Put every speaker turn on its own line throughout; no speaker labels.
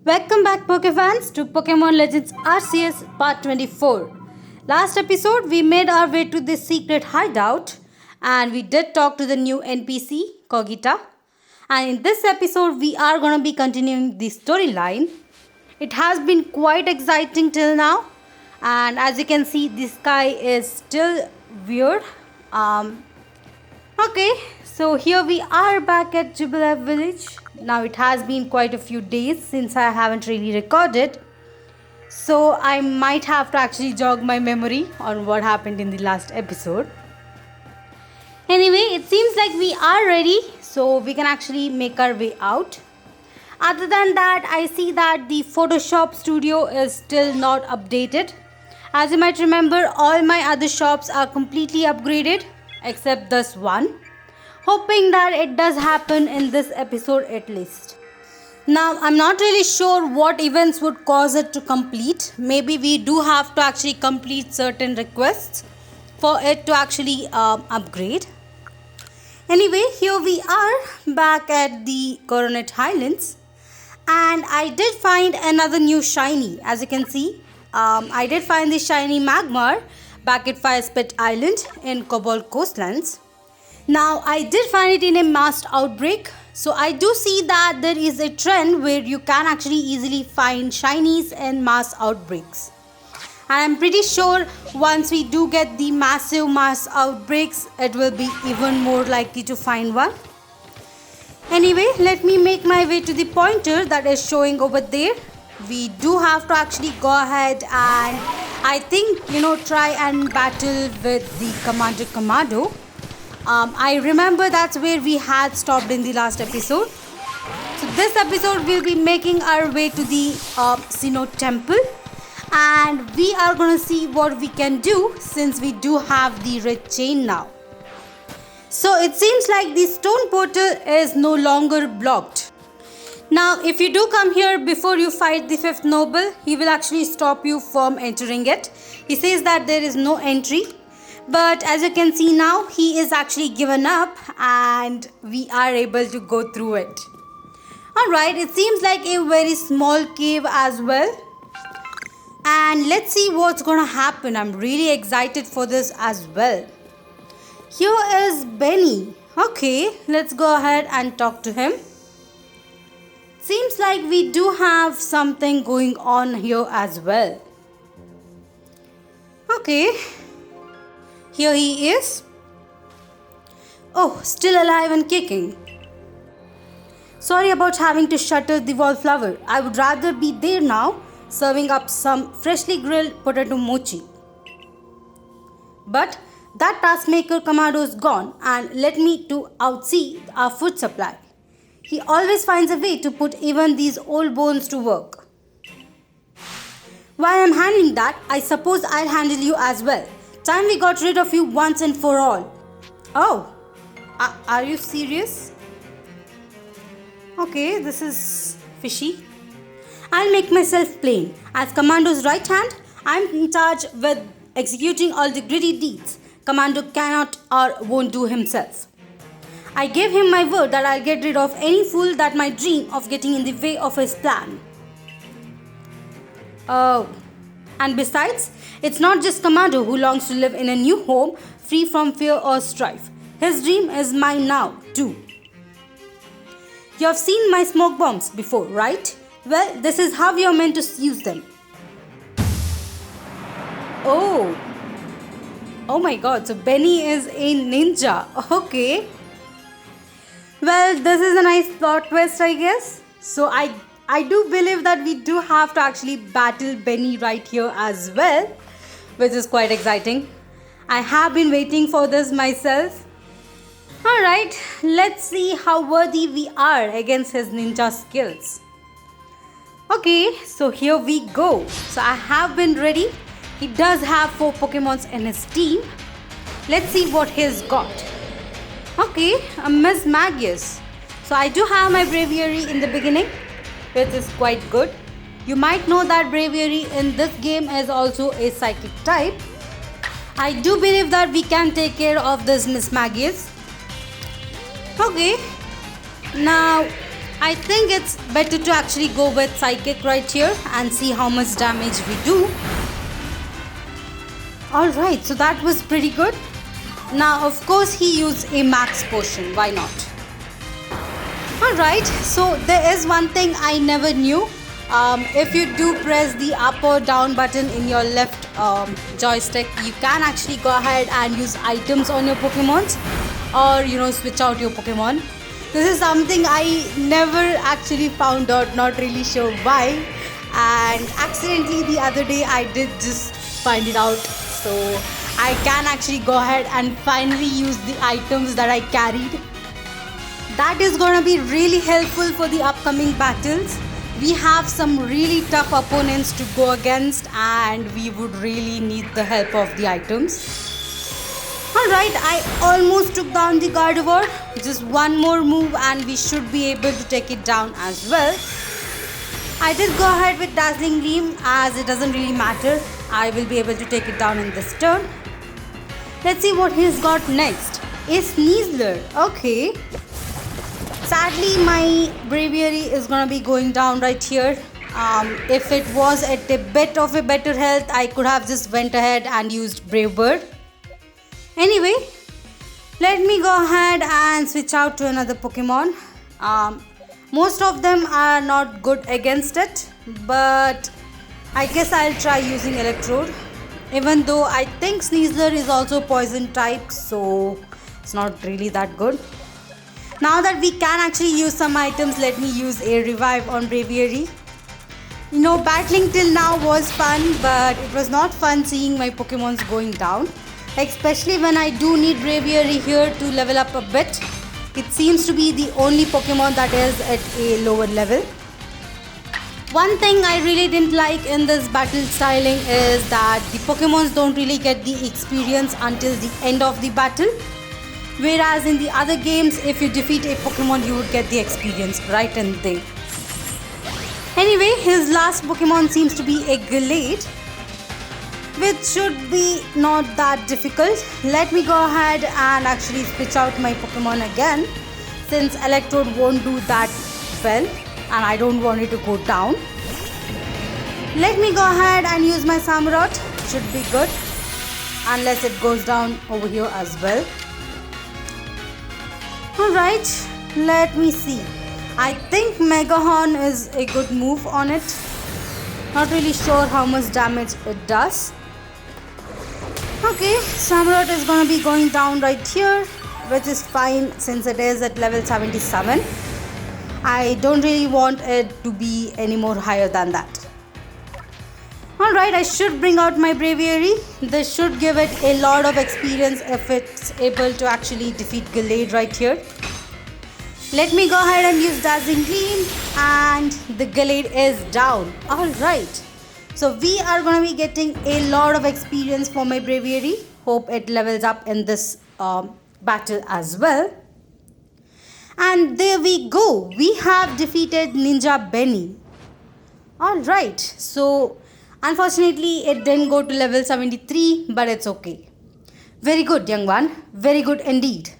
Welcome back, Pokefans, to Pokémon Legends Arceus Part 24. Last episode, we made our way to this secret hideout and we did talk to the new NPC, Kogita. And in this episode, we are going to be continuing the storyline. It has been quite exciting till now. And as you can see, the sky is still weird. Okay, so here we are back at Jubilee Village. Now it has been quite a few days since I haven't really recorded. So I might have to actually jog my memory on what happened in the last episode. Anyway, it seems like we are ready, so we can actually make our way out. Other than that, I see that the Photoshop studio is still not updated. As you might remember, all my other shops are completely upgraded except this one. Hoping that it does happen in this episode at least. Now, I'm not really sure what events would cause it to complete. Maybe we do have to actually complete certain requests for it to actually upgrade. Anyway, here we are back at the Coronet Highlands. And I did find another new shiny. As you can see, I did find the shiny Magmar back at Fire Spit Island in Cobalt Coastlands. Now, I did find it in a masked outbreak. So, I do see that there is a trend where you can actually easily find shinies in mass outbreaks. And I'm pretty sure once we do get the massive mass outbreaks, it will be even more likely to find one. Anyway, let me make my way to the pointer that is showing over there. We do have to actually go ahead and I think, try and battle with the Commando. I remember that's where we had stopped in the last episode. So this episode we'll be making our way to the Sinnoh temple. And we are going to see what we can do since we do have the red chain now. So it seems like the stone portal is no longer blocked. Now if you do come here before you fight the 5th noble, he will actually stop you from entering it. He says that there is no entry. But as you can see now, he is actually given up and we are able to go through it. Alright, it seems like a very small cave as well. And let's see what's going to happen. I'm really excited for this as well. Here is Benny. Okay, let's go ahead and talk to him. Seems like we do have something going on here as well. Okay. Here he is. Oh, still alive and kicking. Sorry about having to shutter the wallflower. I would rather be there now, serving up some freshly grilled potato mochi. But that taskmaker Commando is gone and led me to outsee our food supply. He always finds a way to put even these old bones to work. While I'm handling that, I suppose I'll handle you as well. Time we got rid of you once and for all. Oh, are you serious? Okay, this is fishy. I'll make myself plain. As Commando's right hand, I'm in charge with executing all the gritty deeds Commando cannot or won't do himself. I gave him my word that I'll get rid of any fool that might dream of getting in the way of his plan. Oh. And besides, it's not just Commando who longs to live in a new home free from fear or strife. His dream is mine now, too. You have seen my smoke bombs before, right? Well, this is how you're meant to use them. Oh. Oh my god, so Benny is a ninja. Okay. Well, this is a nice plot twist, I guess. So I do believe that we do have to actually battle Benny right here as well, which is quite exciting. I have been waiting for this myself. Alright, let's see how worthy we are against his ninja skills. Okay, so here we go. So I have been ready. He does have 4 Pokemons in his team. Let's see what he's got. Okay, a Miss Magius. So I do have my Braviary in the beginning, which is quite good. You might know that Braviary in this game is also a psychic type. I do believe that we can take care of this Miss Magius. Okay, now I think it's better to actually go with Psychic right here and see how much damage we do. Alright, so that was pretty good. Now, of course, he used a max potion. Why not? Alright, so there is one thing I never knew. If you do press the up or down button in your left joystick, you can actually go ahead and use items on your Pokemons, or switch out your Pokemon. This is something I never actually found out, not really sure why, and accidentally the other day I did just find it out. So I can actually go ahead and finally use the items that I carried. That is going to be really helpful for the upcoming battles. We have some really tough opponents to go against, and we would really need the help of the items. Alright, I almost took down the Gardevoir. Just one more move and we should be able to take it down as well. I did go ahead with Dazzling Gleam, as it doesn't really matter. I will be able to take it down in this turn. Let's see what he's got next. A Sneasler. Okay. Sadly, my Braviary is going to be going down right here. If it was at a bit of a better health, I could have just went ahead and used Brave Bird. Anyway, let me go ahead and switch out to another Pokemon. Most of them are not good against it, but I guess I'll try using Electrode. Even though I think Sneasler is also poison type, so it's not really that good. Now that we can actually use some items, let me use a Revive on Braviary. Battling till now was fun, but it was not fun seeing my Pokemons going down. Especially when I do need Braviary here to level up a bit. It seems to be the only Pokemon that is at a lower level. One thing I really didn't like in this battle styling is that the Pokemons don't really get the experience until the end of the battle. Whereas in the other games, if you defeat a Pokemon, you would get the experience right in there. Anyway, his last Pokemon seems to be a Gallade, which should be not that difficult. Let me go ahead and actually switch out my Pokemon again, since Electrode won't do that well and I don't want it to go down. Let me go ahead and use my Samurott. Should be good, unless it goes down over here as well. Alright, let me see. I think Mega Horn is a good move on it. Not really sure how much damage it does. Okay, Samurott is going to be going down right here, which is fine since it is at level 77. I don't really want it to be any more higher than that. Alright, I should bring out my Braviary. This should give it a lot of experience if it's able to actually defeat Gallade right here. Let me go ahead and use Dazzling Gleam, and the Gallade is down. Alright, so we are going to be getting a lot of experience for my Braviary. Hope it levels up in this battle as well. And there we go. We have defeated Ninja Benny. Alright, so unfortunately it didn't go to level 73, but it's okay. Very good, young one. Very good indeed.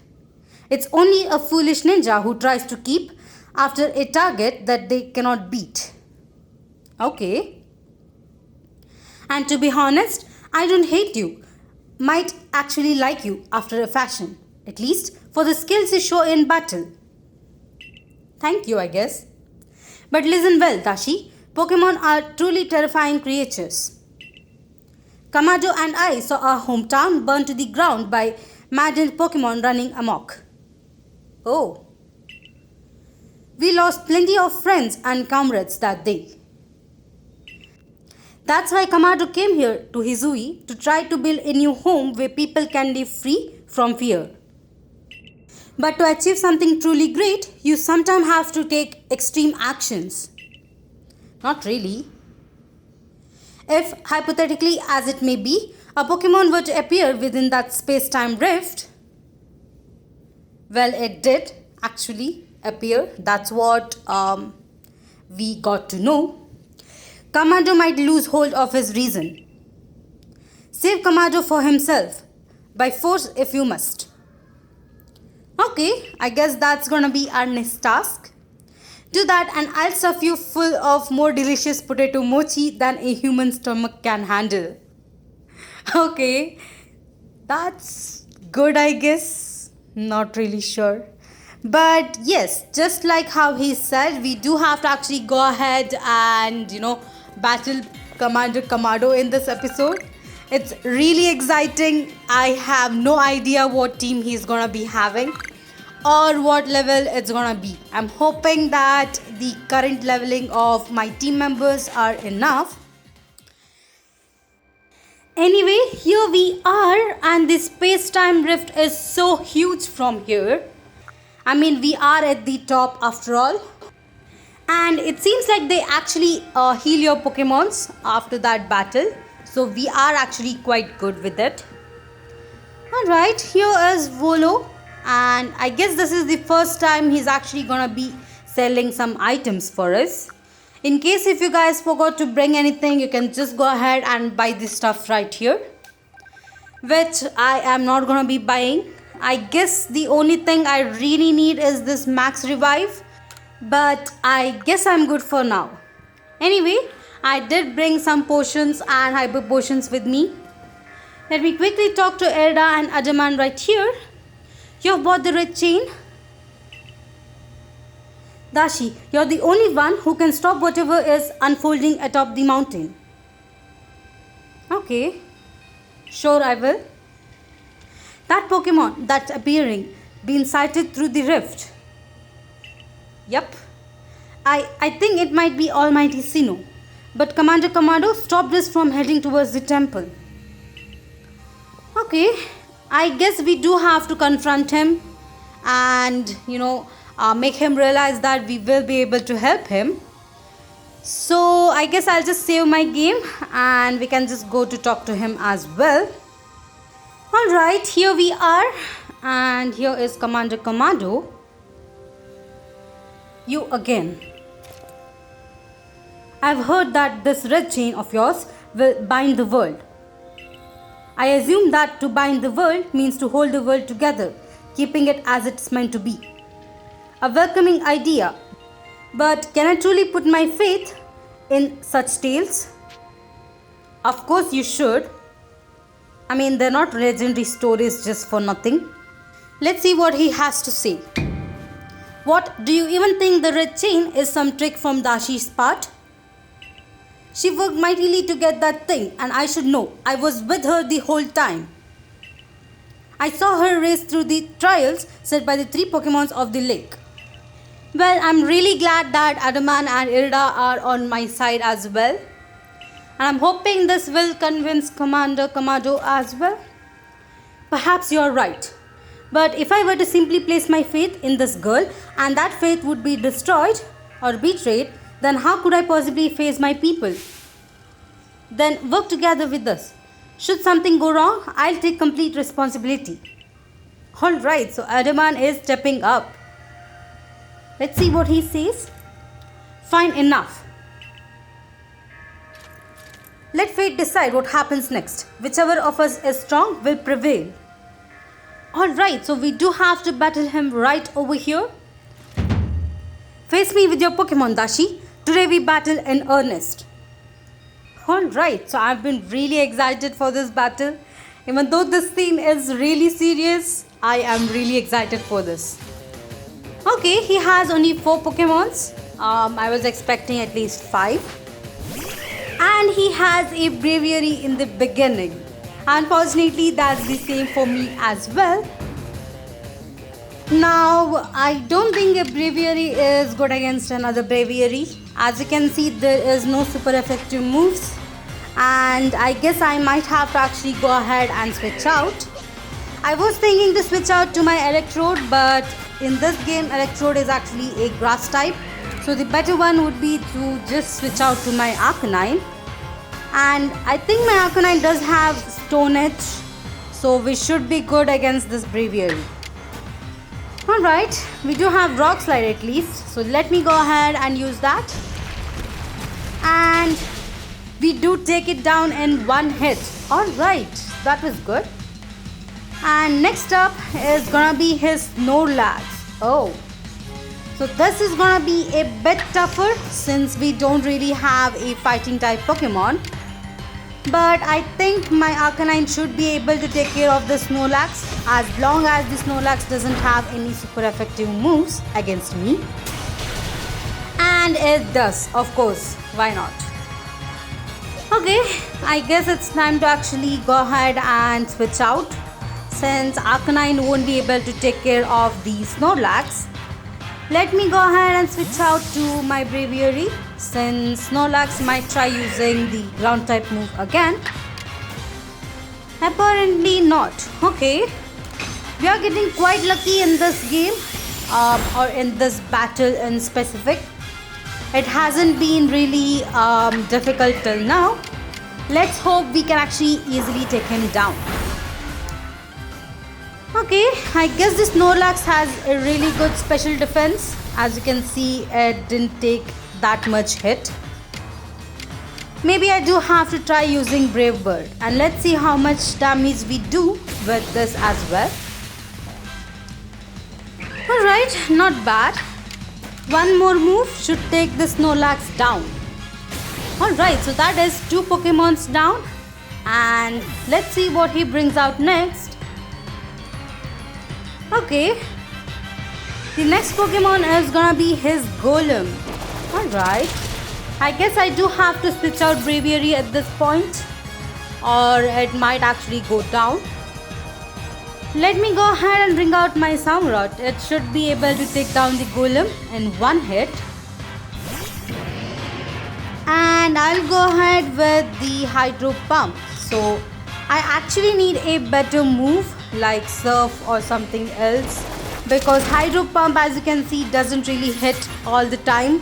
It's only a foolish ninja who tries to keep after a target that they cannot beat. Okay. And to be honest, I don't hate you. Might actually like you after a fashion. At least for the skills you show in battle. Thank you, I guess. But listen well, Tashi. Pokemon are truly terrifying creatures. Commando and I saw our hometown burned to the ground by maddened Pokemon running amok. Oh. We lost plenty of friends and comrades that day. That's why Commando came here to Hisui to try to build a new home where people can live free from fear. But to achieve something truly great, you sometimes have to take extreme actions. Not really. If, hypothetically as it may be, a Pokemon were to appear within that space-time rift, well, it did actually appear. That's what we got to know. Commando might lose hold of his reason. Save Commando for himself, by force if you must. Okay, I guess that's gonna be our next task. Do that and I'll stuff you full of more delicious potato mochi than a human stomach can handle. Okay, that's good, I guess. Not really sure. But yes, just like how he said, we do have to actually go ahead and, battle Commander Commando in this episode. It's really exciting. I have no idea what team he's gonna be having or what level it's gonna be. I'm hoping that the current leveling of my team members are enough. Anyway, here we are, and the space-time rift is so huge from here. I mean, we are at the top after all. And it seems like they actually heal your Pokemons after that battle. So we are actually quite good with it. Alright, here is Volo. And I guess this is the first time he's actually gonna be selling some items for us. In case if you guys forgot to bring anything, you can just go ahead and buy this stuff right here, which I am not gonna be buying. I guess the only thing I really need is this max revive, but I guess I'm good for now. Anyway, I did bring some potions and hyper potions with me. Let me quickly talk to Erda and Adaman right here. You've bought the red chain. Dashi, you're the only one who can stop whatever is unfolding atop the mountain. Okay, sure I will. That Pokemon that's appearing, been sighted through the rift. Yep, I think it might be Almighty Sinnoh. But Commander Commando stopped us from heading towards the temple. Okay, I guess we do have to confront him and, make him realize that we will be able to help him. So I guess I'll just save my game and we can just go to talk to him as well. Alright, here we are, and here is Commander Commando. You again. I've heard that this red chain of yours will bind the world. I assume that to bind the world means to hold the world together, keeping it as it's meant to be. A welcoming idea, but can I truly put my faith in such tales? Of course you should. I mean, they're not legendary stories just for nothing. Let's see what he has to say. What, do you even think the red chain is some trick from Dashi's part? She worked mightily to get that thing, and I should know. I was with her the whole time. I saw her race through the trials set by the 3 Pokemons of the lake. Well, I'm really glad that Adaman and Irda are on my side as well. And I'm hoping this will convince Commander Commando as well. Perhaps you're right. But if I were to simply place my faith in this girl and that faith would be destroyed or betrayed, then how could I possibly face my people? Then work together with us. Should something go wrong, I'll take complete responsibility. Alright, so Adaman is stepping up. Let's see what he says. Fine enough. Let fate decide what happens next. Whichever of us is strong will prevail. Alright, so we do have to battle him right over here. Face me with your Pokemon, Dashi. Today we battle in earnest. Alright, so I've been really excited for this battle. Even though this scene is really serious, I am really excited for this. Okay, he has only 4 Pokemons. I was expecting at least 5. And he has a Braviary in the beginning. Unfortunately, that's the same for me as well. Now, I don't think a Braviary is good against another Braviary. As you can see, there is no super effective moves. And I guess I might have to actually go ahead and switch out. I was thinking to switch out to my Electrode, but in this game, Electrode is actually a grass type. So the better one would be to just switch out to my Arcanine. And I think my Arcanine does have Stone Edge, so we should be good against this Braviary. Alright, we do have Rock Slide at least, so let me go ahead and use that. And we do take it down in one hit. Alright, that was good. And next up is gonna be his Snorlax. Oh, So this is gonna be a bit tougher since we don't really have a fighting type Pokemon. But I think my Arcanine should be able to take care of the Snorlax as long as the Snorlax doesn't have any super effective moves against me. And it does, of course, why not? Okay, I guess it's time to actually go ahead and switch out since Arcanine won't be able to take care of the Snorlax. Let me go ahead and switch out to my Braviary since Snorlax might try using the ground type move again. Apparently not. Okay, we are getting quite lucky in this game or in this battle in specific. It hasn't been really difficult till now. Let's hope we can actually easily take him down. Okay, I guess this Snorlax has a really good special defense. As you can see, it didn't take that much hit. Maybe I do have to try using Brave Bird. And let's see how much damage we do with this as well. Alright, not bad. One more move should take the Snorlax down. Alright, so that is 2 Pokemons down. And let's see what he brings out next. Okay, the next Pokemon is gonna be his Golem. Alright, I guess I do have to switch out Braviary at this point, or it might actually go down. Let me go ahead and bring out my Samurott. It should be able to take down the Golem in one hit. And I'll go ahead with the Hydro Pump. So I actually need a better move like Surf or something else because Hydro Pump, as you can see, doesn't really hit all the time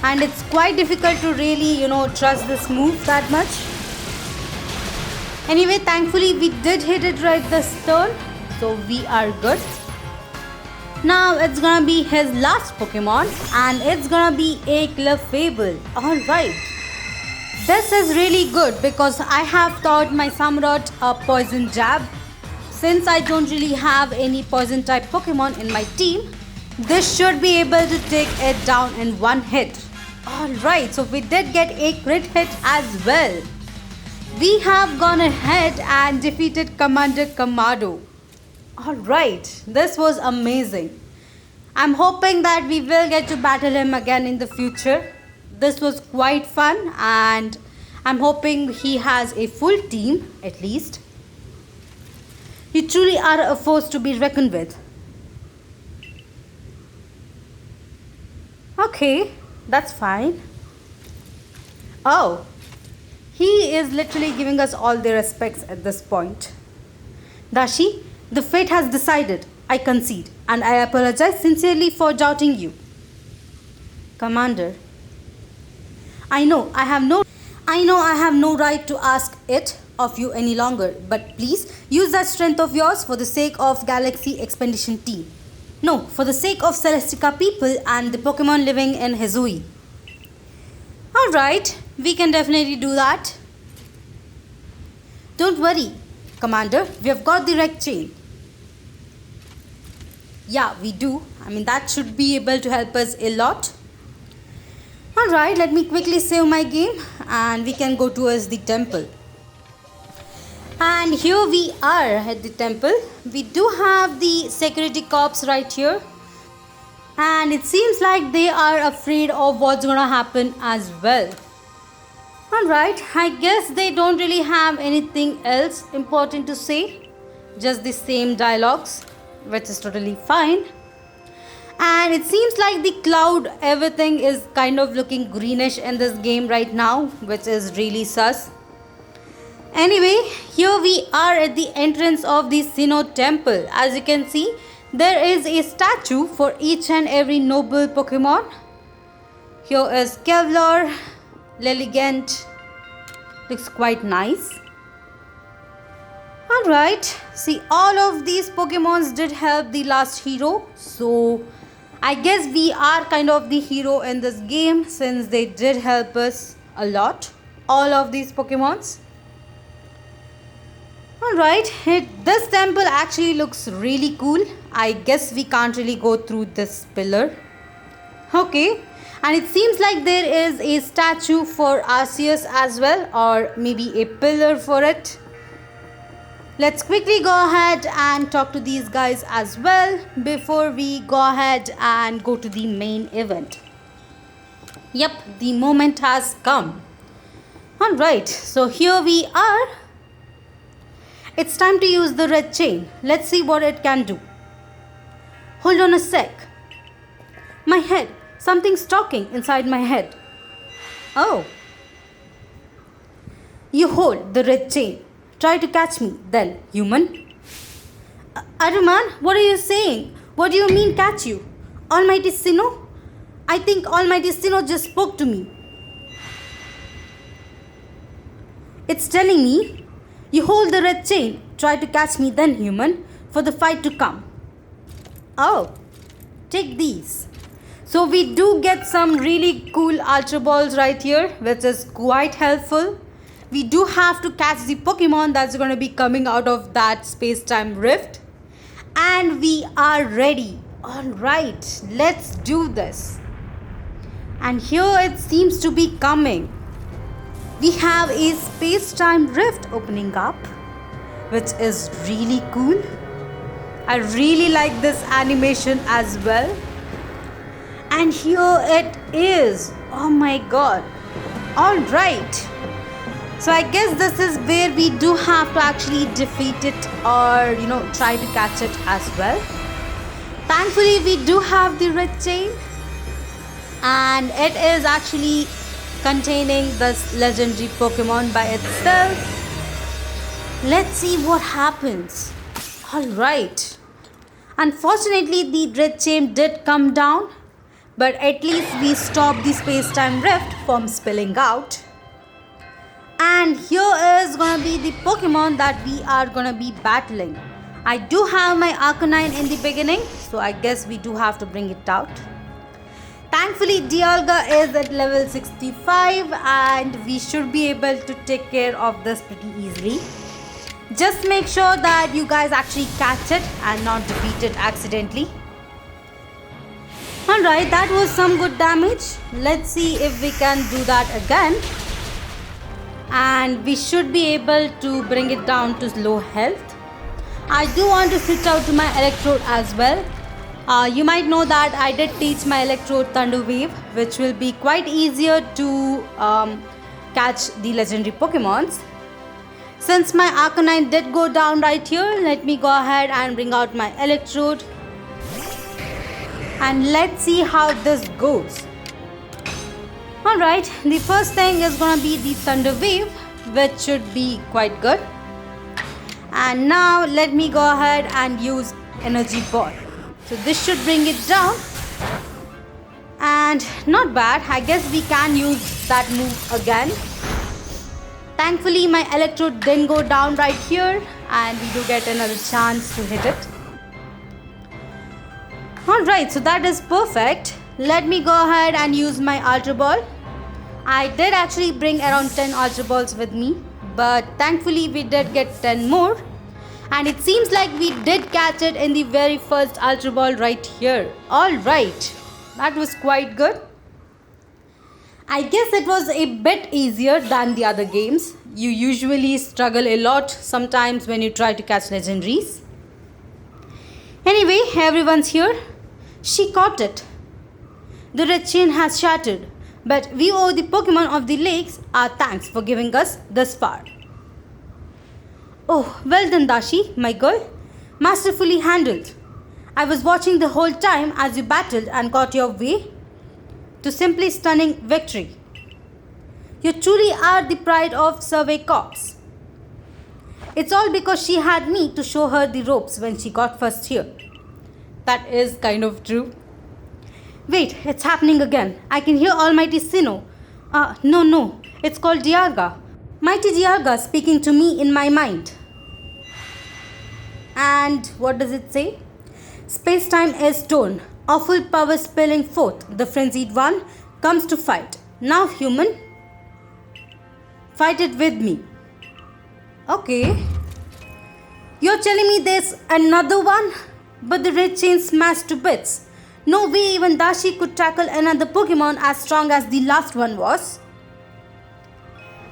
and it's quite difficult to really trust this move that much. Anyway, thankfully we did hit it right this turn, so we are good. Now it's gonna be his last Pokemon and it's gonna be a Clefable. Alright, this is really good because I have taught my Samurott a Poison Jab. Since I don't really have any poison type Pokemon in my team, this should be able to take it down in one hit. Alright, so we did get a crit hit as well. We have gone ahead and defeated Commander Commando. Alright, this was amazing. I'm hoping that we will get to battle him again in the future. This was quite fun and I'm hoping he has a full team at least. You truly are a force to be reckoned with. Okay, that's fine. Oh, he is literally giving us all the respects at this point. Dashi, the fate has decided. I concede and I apologize sincerely for doubting you. Commander, I know I have no right to ask it of you any longer, but please use that strength of yours for the sake of Galaxy Expedition Team. No, for the sake of Celestica people and the Pokemon living in Hisui. Alright, we can definitely do that. Don't worry, Commander, we have got the rec chain. Yeah, we do. That should be able to help us a lot. Alright, let me quickly save my game and we can go towards the temple. And here we are at the temple. We do have the security cops right here. And it seems like they are afraid of what's gonna happen as well. Alright, I guess they don't really have anything else important to say. Just the same dialogues, which is totally fine. And it seems like the cloud, everything is kind of looking greenish in this game right now, which is really sus. Anyway, here we are at the entrance of the Sinnoh temple. As you can see, there is a statue for each and every noble Pokemon. Here is Kevlar, Lilligant, looks quite nice. Alright, see, all of these Pokemons did help the last hero, so I guess we are kind of the hero in this game since they did help us a lot, all of these Pokemons. Alright, this temple actually looks really cool. I guess we can't really go through this pillar. Okay, and it seems like there is a statue for Arceus as well, or maybe a pillar for it. Let's quickly go ahead and talk to these guys as well before we go ahead and go to the main event. Yep, the moment has come. Alright, so here we are. It's time to use the red chain. Let's see what it can do. Hold on a sec. My head. Something's talking inside my head. Oh. You hold the red chain. Try to catch me then, human. Aruman, what are you saying? What do you mean catch you? Almighty Sinnoh? I think Almighty Sinnoh just spoke to me. It's telling me, you hold the red chain. Try to catch me then, human, for the fight to come. Oh, take these. So we do get some really cool Ultra Balls right here, which is quite helpful. We do have to catch the Pokemon that's going to be coming out of that space-time rift. And we are ready. Alright, let's do this. And here it seems to be coming. We have a space-time rift opening up, which is really cool. I really like this animation as well. And here it is. Oh my god. Alright. So I guess this is where we do have to actually defeat it or try to catch it as well. Thankfully we do have the red chain. And it is actually containing this legendary Pokemon by itself. Let's see what happens. Alright. Unfortunately the red chain did come down. But at least we stopped the space-time rift from spilling out. And here is going to be the Pokemon that we are going to be battling. I do have my Arcanine in the beginning, so I guess we do have to bring it out. Thankfully, Dialga is at level 65 and we should be able to take care of this pretty easily. Just make sure that you guys actually catch it and not defeat it accidentally. Alright, that was some good damage. Let's see if we can do that again. And we should be able to bring it down to low health. I do want to switch out to my Electrode as well. You might know that I did teach my Electrode Thunder Wave, which will be quite easier to catch the legendary Pokemons. Since my Arcanine did go down right here, let me go ahead and bring out my Electrode. And let's see how this goes. Alright, the first thing is going to be the Thunder Wave, which should be quite good. And now let me go ahead and use Energy Ball. So this should bring it down. And not bad, I guess we can use that move again. Thankfully my Electrode didn't go down right here and we do get another chance to hit it. Alright, so that is perfect. Let me go ahead and use my Ultra Ball. I did actually bring around 10 Ultra Balls with me, but thankfully we did get 10 more. And it seems like we did catch it in the very first Ultra Ball right here. Alright, that was quite good. I guess it was a bit easier than the other games. You usually struggle a lot sometimes when you try to catch legendaries. Anyway, everyone's here. She caught it. The red chain has shattered, but we owe the Pokemon of the lakes our thanks for giving us thus far. Oh, well done Dashi, my girl. Masterfully handled. I was watching the whole time as you battled and got your way to simply stunning victory. You truly are the pride of Survey Corps. It's all because she had me to show her the ropes when she got first here. That is kind of true. Wait, it's happening again. I can hear Almighty Sinnoh. No, it's called Dialga. Mighty Dialga speaking to me in my mind. And what does it say? Space-time is torn. Awful power spilling forth. The frenzied one comes to fight. Now, human, fight it with me. Okay. You're telling me there's another one? But the red chain smashed to bits. No way even Dashi could tackle another Pokemon as strong as the last one was.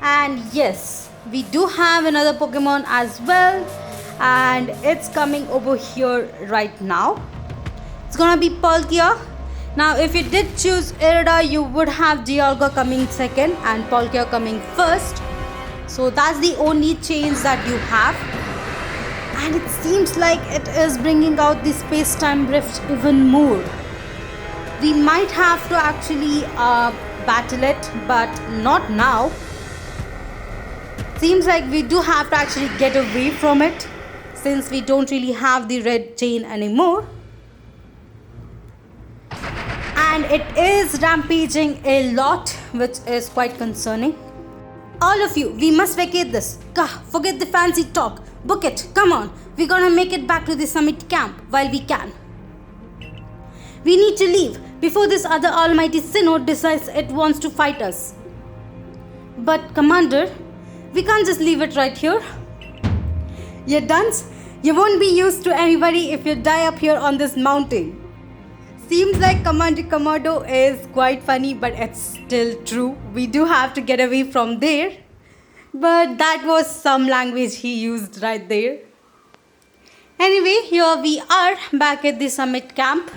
And yes, we do have another Pokemon as well, and it's coming over here right now. It's gonna be Palkia. Now if you did choose Irida, you would have Dialga coming second and Palkia coming first. So that's the only change that you have. And it seems like it is bringing out the space-time rift even more. We might have to actually battle it, but not now. Seems like we do have to actually get away from it, since we don't really have the red chain anymore. And it is rampaging a lot, which is quite concerning. All of you, we must vacate this. Gah, forget the fancy talk. Book it, come on. We're gonna make it back to the summit camp while we can. We need to leave before this other almighty Sinnoh decides it wants to fight us. But Commander, we can't just leave it right here. You dunce, you won't be used to anybody if you die up here on this mountain. Seems like Commander Commando is quite funny, but it's still true. We do have to get away from there. But that was some language he used right there. Anyway, here we are back at the summit camp.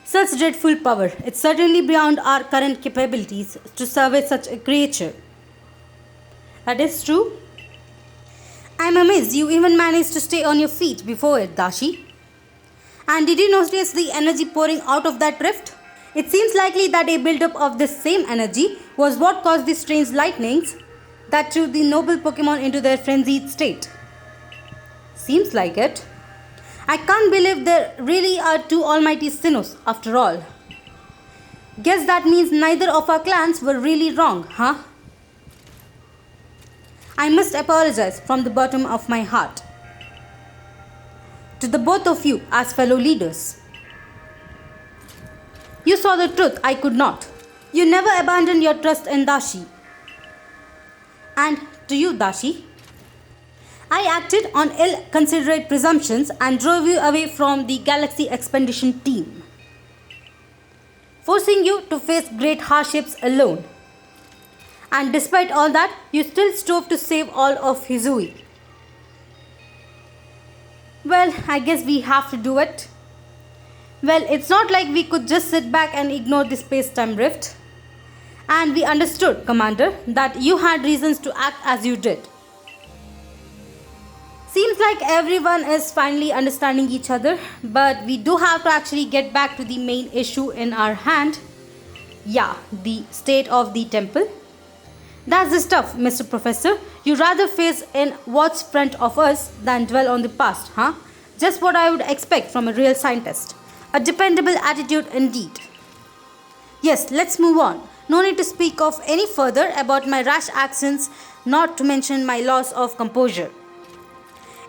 Such dreadful power. It's certainly beyond our current capabilities to survey such a creature. That is true. I'm amazed you even managed to stay on your feet before it, Dashi. And did you notice the energy pouring out of that rift? It seems likely that a buildup of this same energy was what caused the strange lightnings that threw the noble Pokemon into their frenzied state. Seems like it. I can't believe there really are two almighty Sinnohs after all. Guess that means neither of our clans were really wrong, huh? I must apologize from the bottom of my heart to the both of you as fellow leaders. You saw the truth, I could not. You never abandoned your trust in Dashi. And to you, Dashi, I acted on ill-considerate presumptions and drove you away from the Galaxy Expedition team, forcing you to face great hardships alone. And despite all that, you still strove to save all of Hisui. Well, I guess we have to do it. Well, it's not like we could just sit back and ignore the space-time rift. And we understood, Commander, that you had reasons to act as you did. Seems like everyone is finally understanding each other, but we do have to actually get back to the main issue in our hand. Yeah, the state of the temple. That's the stuff, Mr. Professor. You rather face in what's front of us than dwell on the past, huh? Just what I would expect from a real scientist. A dependable attitude indeed. Yes, let's move on. No need to speak of any further about my rash actions, not to mention my loss of composure.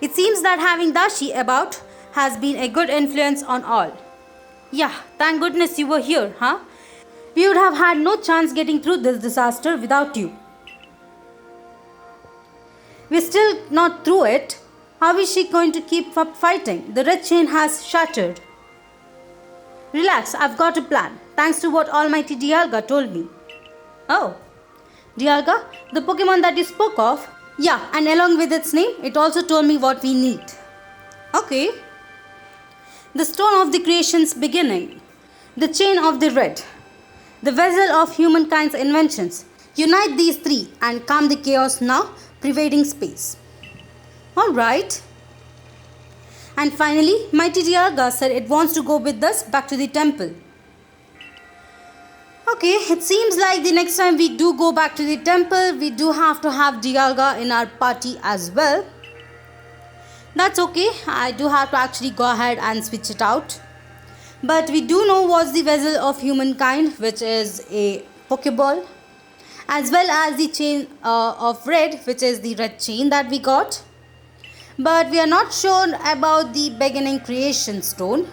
It seems that having Dashi about has been a good influence on all. Yeah, thank goodness you were here, huh? We would have had no chance getting through this disaster without you. We're still not through it. How is she going to keep up fighting? The red chain has shattered. Relax, I've got a plan, thanks to what Almighty Dialga told me. Oh, Dialga, the Pokemon that you spoke of? Yeah, and along with its name, it also told me what we need. Okay. The Stone of the Creation's beginning. The Chain of the Red. The Vessel of Humankind's inventions. Unite these three and calm the chaos now pervading space. Alright. And finally, Mighty Dialga said it wants to go with us back to the temple. Okay, it seems like the next time we do go back to the temple, we do have to have Dialga in our party as well. That's okay, I do have to actually go ahead and switch it out. But we do know what's the Vessel of Humankind, which is a Pokeball, as well as the Chain of Red, which is the red chain that we got. But we are not sure about the Beginning Creation Stone.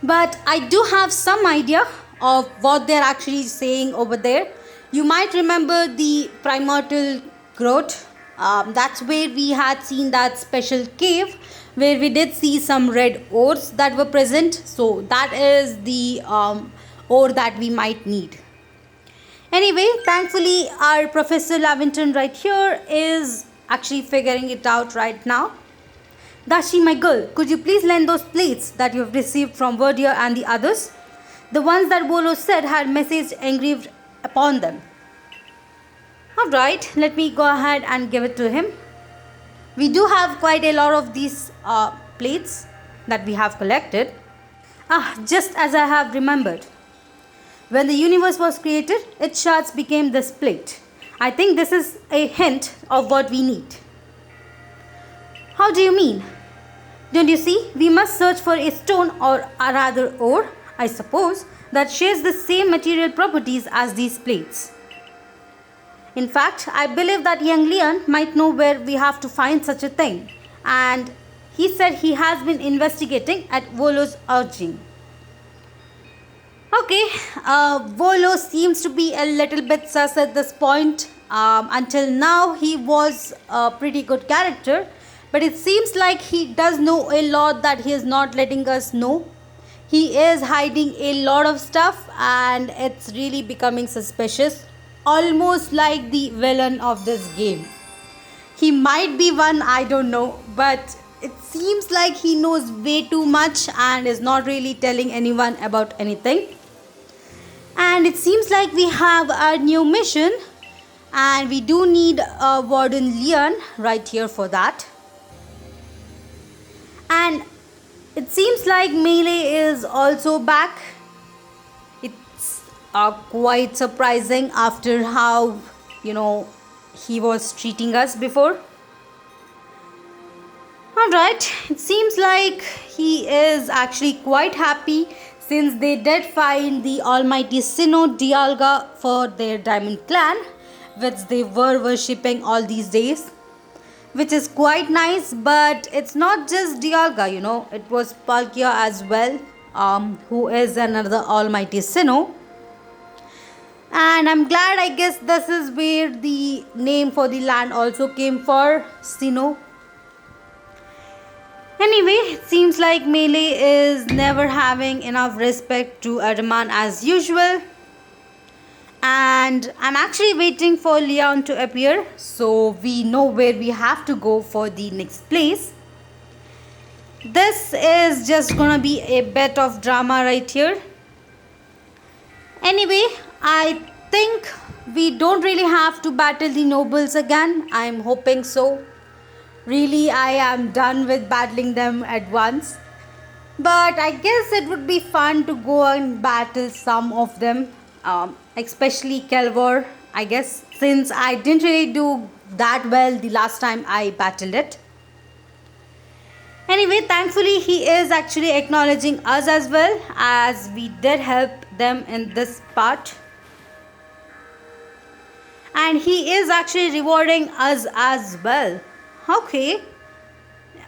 But I do have some idea of what they're actually saying over there. You might remember the Primordial Grotto. That's where we had seen that special cave where we did see some red ores that were present. So that is the ore that we might need. Anyway, thankfully our Professor Lavington right here is actually figuring it out right now. Dashi, my girl, could you please lend those plates that you have received from Verdier and the others? The ones that Volo said had messages engraved upon them. Alright, let me go ahead and give it to him. We do have quite a lot of these plates that we have collected. Just as I have remembered. When the universe was created, its shards became this plate. I think this is a hint of what we need. How do you mean? Don't you see? We must search for a stone or rather ore, I suppose, that shares the same material properties as these plates. In fact, I believe that young Leon might know where we have to find such a thing. And he said he has been investigating at Volo's urging. Okay, Volo seems to be a little bit sus at this point. Until now, he was a pretty good character. But it seems like he does know a lot that he is not letting us know. He is hiding a lot of stuff and it's really becoming suspicious. Almost like the villain of this game. He might be one, I don't know. But it seems like he knows way too much and is not really telling anyone about anything. And it seems like we have a new mission. And we do need a Warden Leon right here for that. And it seems like Melee is also back. It's quite surprising after how, he was treating us before. Alright, it seems like he is actually quite happy since they did find the almighty Sinnoh Dialga for their diamond clan, which they were worshipping all these days. Which is quite nice, but it's not just Dialga, it was Palkia as well, who is another almighty Sinnoh. And I'm glad, I guess this is where the name for the land also came for, Sinnoh. Anyway, it seems like Melee is never having enough respect to Adaman as usual. And I'm actually waiting for Leon to appear so we know where we have to go for the next place. This is just gonna be a bit of drama right here. Anyway, I think we don't really have to battle the nobles again. I'm hoping so. Really, I am done with battling them at once. But I guess it would be fun to go and battle some of them. Especially Kelvor, I guess, since I didn't really do that well the last time I battled it. Anyway, thankfully he is actually acknowledging us as well, as we did help them in this part. And he is actually rewarding us as well. Okay,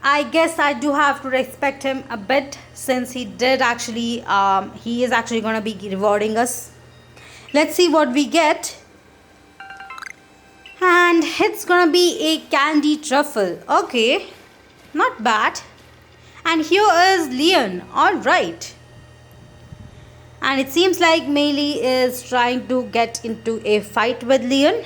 I guess I do have to respect him a bit since he did actually, he is actually going to be rewarding us. Let's see what we get. And it's gonna be a Candy Truffle. Okay, not bad. And here is Leon. Alright. And it seems like Melee is trying to get into a fight with Leon.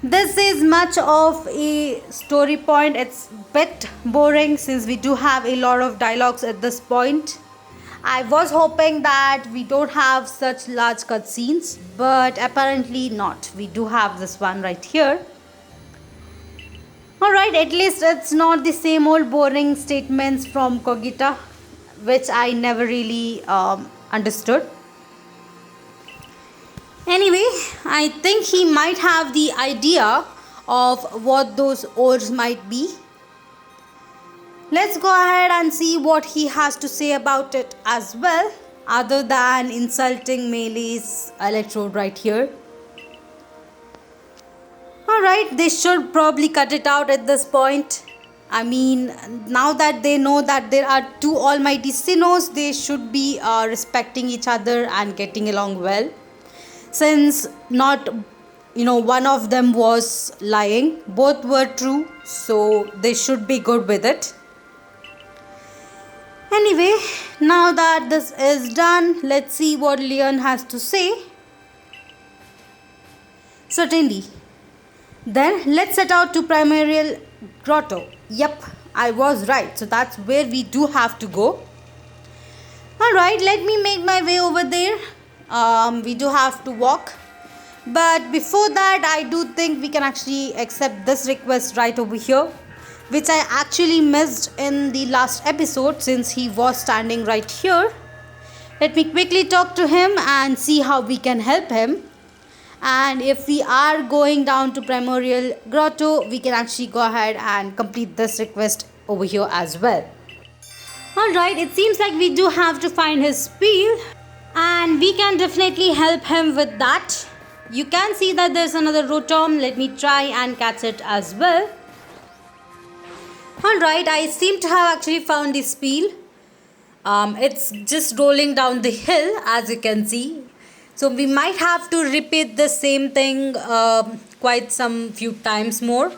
This is much of a story point. It's a bit boring since we do have a lot of dialogues at this point. I was hoping that we don't have such large cutscenes, but apparently not. We do have this one right here. Alright, at least it's not the same old boring statements from Kogita, which I never really understood. Anyway, I think he might have the idea of what those ores might be. Let's go ahead and see what he has to say about it as well, other than insulting Melee's electrode right here. Alright, they should probably cut it out at this point. I mean, now that they know that there are two almighty Sinnohs, they should be respecting each other and getting along well. Since not one of them was lying. Both were true, so they should be good with it. Anyway, now that this is done, let's see what Leon has to say. Certainly. Then let's set out to Primordial Grotto. Yep, I was right. So that's where we do have to go. Alright, let me make my way over there. We do have to walk. But before that, I do think we can actually accept this request right over here, which I actually missed in the last episode since he was standing right here. Let me quickly talk to him and see how we can help him. And if we are going down to Primordial Grotto, we can actually go ahead and complete this request over here as well. Alright, it seems like we do have to find his spiel, and we can definitely help him with that. You can see that there's another Rotom. Let me try and catch it as well. Alright, I seem to have actually found the spiel. It's just rolling down the hill, as you can see. So we might have to repeat the same thing quite some few times more.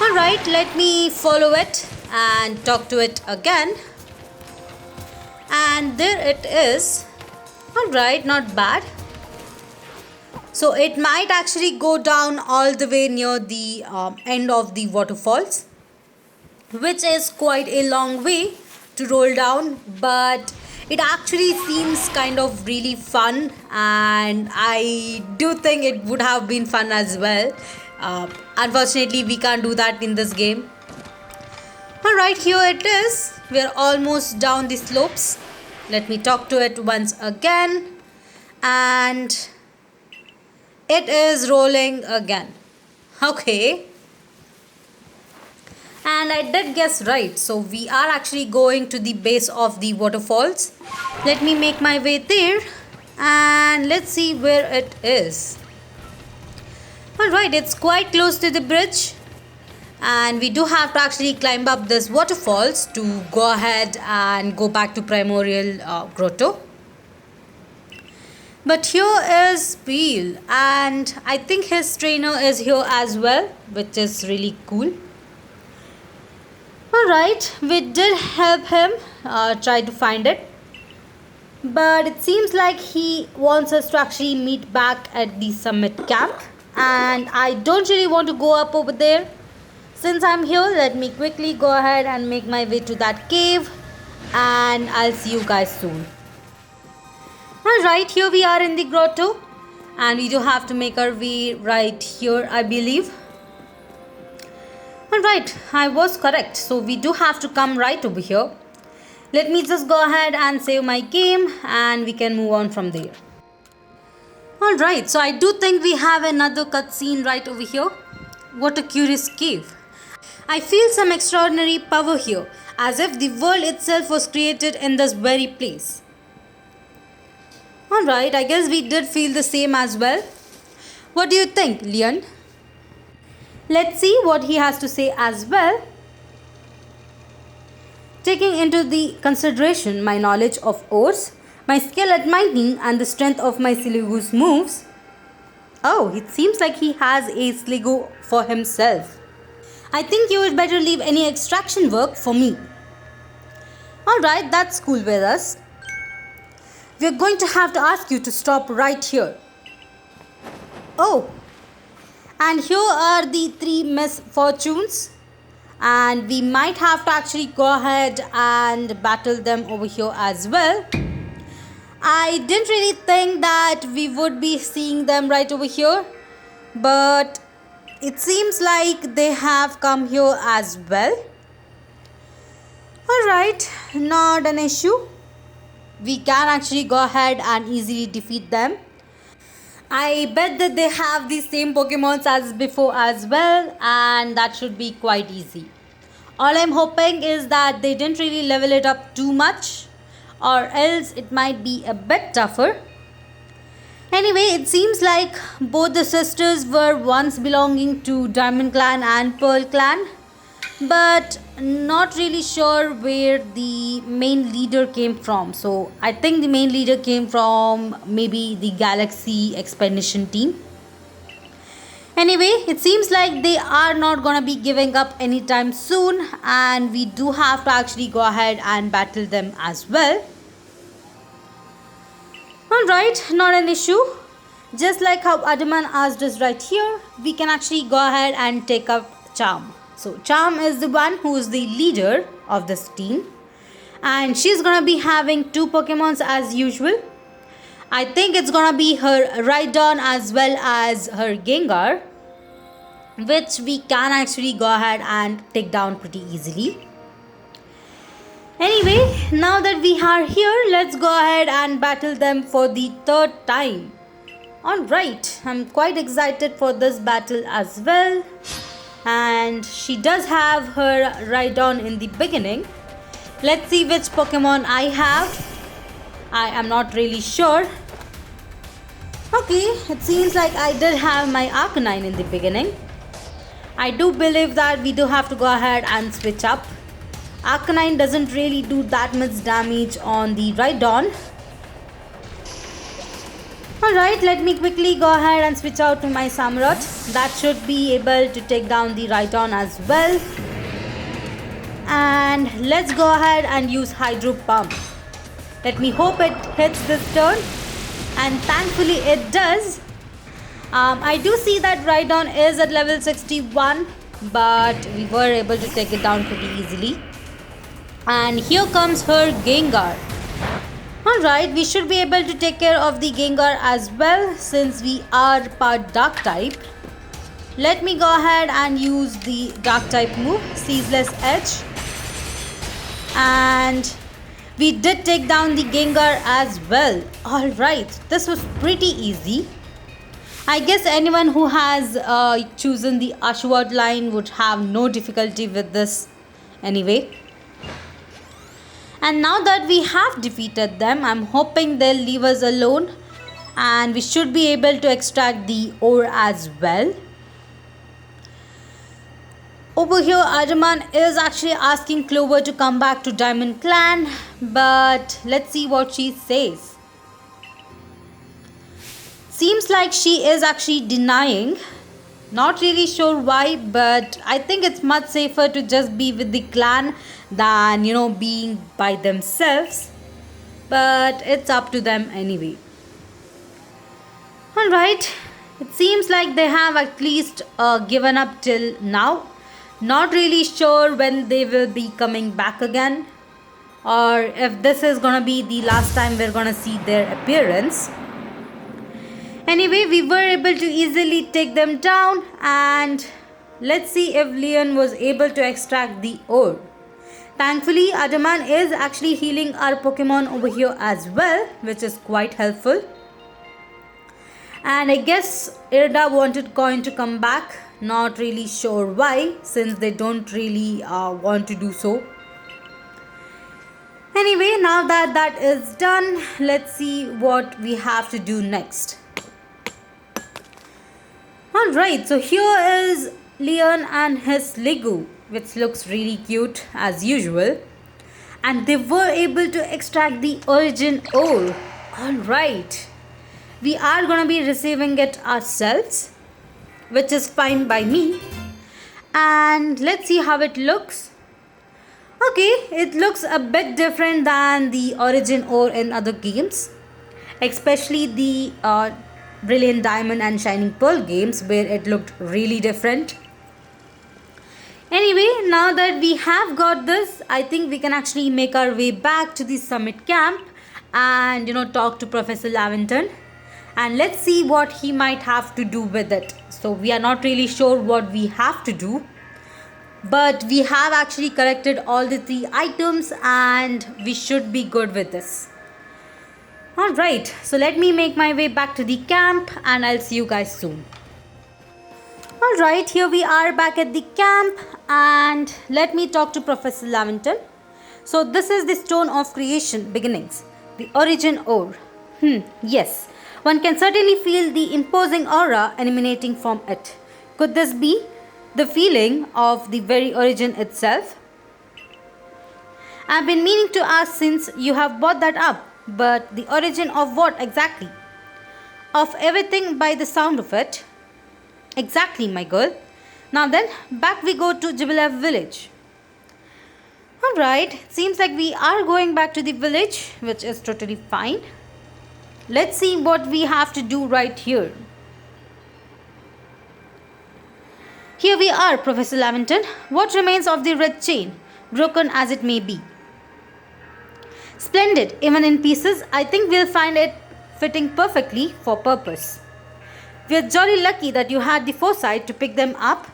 Alright, let me follow it and talk to it again. And there it is. Alright, not bad. So it might actually go down all the way near the end of the waterfalls, which is quite a long way to roll down, but it actually seems kind of really fun, and I do think it would have been fun as well. Unfortunately, we can't do that in this game. Alright, here it is. We're almost down the slopes. Let me talk to it once again, and it is rolling again. Okay. And I did guess right. So we are actually going to the base of the waterfalls. Let me make my way there and let's see where it is. Alright, it's quite close to the bridge. And we do have to actually climb up this waterfalls to go ahead and go back to Primordial Grotto. But here is Peel, and I think his trainer is here as well, which is really cool. Alright, we did help him try to find it. But it seems like he wants us to actually meet back at the summit camp. And I don't really want to go up over there. Since I'm here, let me quickly go ahead and make my way to that cave. And I'll see you guys soon. Alright, here we are in the grotto. And we do have to make our way right here, I believe. Alright, I was correct. So we do have to come right over here. Let me just go ahead and save my game and we can move on from there. Alright, so I do think we have another cutscene right over here. What a curious cave. I feel some extraordinary power here, as if the world itself was created in this very place. Alright, I guess we did feel the same as well. What do you think, Leon? Let's see what he has to say as well. Taking into the consideration my knowledge of ores, my skill at mining and the strength of my Sligo's moves. Oh, it seems like he has a Sligo for himself. I think you would better leave any extraction work for me. Alright, that's cool with us. We're going to have to ask you to stop right here. Oh, and here are the 3 misfortunes. And we might have to actually go ahead and battle them over here as well. I didn't really think that we would be seeing them right over here, but it seems like they have come here as well. Alright, not an issue. We can actually go ahead and easily defeat them. I bet that they have the same Pokemons as before as well, and that should be quite easy. All I'm hoping is that they didn't really level it up too much, or else it might be a bit tougher. Anyway, it seems like both the sisters were once belonging to Diamond Clan and Pearl Clan, but not really sure where the main leader came from. So I think the main leader came from maybe the Galaxy Expedition team. Anyway, it seems like they are not gonna be giving up anytime soon, and we do have to actually go ahead and battle them as well. Alright, not an issue. Just like how Adaman asked us right here, we can actually go ahead and take up Charm. So Charm is the one who is the leader of this team, and she's gonna be having 2 Pokemons as usual. I think it's gonna be her Rhydon as well as her Gengar, which we can actually go ahead and take down pretty easily. Anyway, now that we are here, let's go ahead and battle them for the 3rd time. Alright, I'm quite excited for this battle as well. And she does have her Rhydon in the beginning. Let's see which Pokemon I have. I am not really sure. Okay, it seems like I did have my Arcanine in the beginning. I do believe that we do have to go ahead and switch up. Arcanine doesn't really do that much damage on the Rhydon. Alright, let me quickly go ahead and switch out to my Samurott. That should be able to take down the Rhydon as well. And let's go ahead and use Hydro Pump. Let me hope it hits this turn. And thankfully it does. I do see that Rhydon is at level 61, but we were able to take it down pretty easily. And here comes her Gengar. Alright, we should be able to take care of the Gengar as well since we are part Dark type. Let me go ahead and use the Dark type move, Ceaseless Edge. And we did take down the Gengar as well. Alright, this was pretty easy. I guess anyone who has chosen the Ashwad line would have no difficulty with this anyway. And now that we have defeated them, I'm hoping they'll leave us alone. And we should be able to extract the ore as well. Over here, Adaman is actually asking Clover to come back to Diamond Clan. But let's see what she says. Seems like she is actually denying. Not really sure why, but I think it's much safer to just be with the clan than, being by themselves. But it's up to them anyway. Alright, it seems like they have at least given up till now. Not really sure when they will be coming back again, or if this is gonna be the last time we're gonna see their appearance. Anyway, we were able to easily take them down, and let's see if Leon was able to extract the ore. Thankfully, Adaman is actually healing our Pokemon over here as well, which is quite helpful. And I guess Irida wanted Coin to come back. Not really sure why, since they don't really want to do so. Anyway, now that that is done, let's see what we have to do next. Alright, so here is Leon and his Ligu, which looks really cute as usual. And they were able to extract the origin ore. Alright, we are going to be receiving it ourselves, which is fine by me. And let's see how it looks. Okay, it looks a bit different than the origin ore in other games, especially the Brilliant Diamond and Shining Pearl games, where it looked really different. Anyway, now that we have got this, I think we can actually make our way back to the summit camp and talk to Professor Laventon. And let's see what he might have to do with it. So we are not really sure what we have to do, but we have actually collected all the 3 items and we should be good with this. Alright, so let me make my way back to the camp and I'll see you guys soon. Alright, here we are back at the camp and let me talk to Professor Laventon. So this is the Stone of Creation Beginnings, the origin ore. Yes, one can certainly feel the imposing aura emanating from it. Could this be the feeling of the very origin itself? I've been meaning to ask since you have brought that up, but the origin of what exactly? Of everything by the sound of it. Exactly, my girl. Now then, back we go to Jubilev village. Alright, seems like we are going back to the village, which is totally fine. Let's see what we have to do right here. Here we are, Professor Lavington. What remains of the red chain, broken as it may be? Splendid, even in pieces, I think we'll find it fitting perfectly for purpose. We're jolly lucky that you had the foresight to pick them up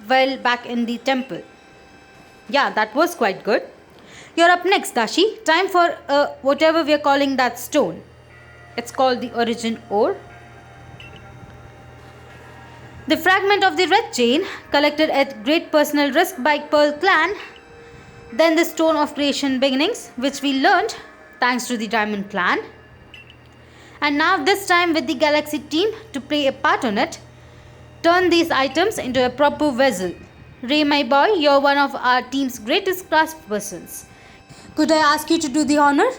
while back in the temple. Yeah, that was quite good. You're up next, Dashi. Time for whatever we're calling that stone. It's called the origin ore. The fragment of the red chain, collected at great personal risk by Pearl clan. Then the stone of creation beginnings, which we learned thanks to the Diamond clan. And now this time with the Galaxy team to play a part on it. Turn these items into a proper vessel. Ray, my boy, you're one of our team's greatest craftspersons. Could I ask you to do the honor?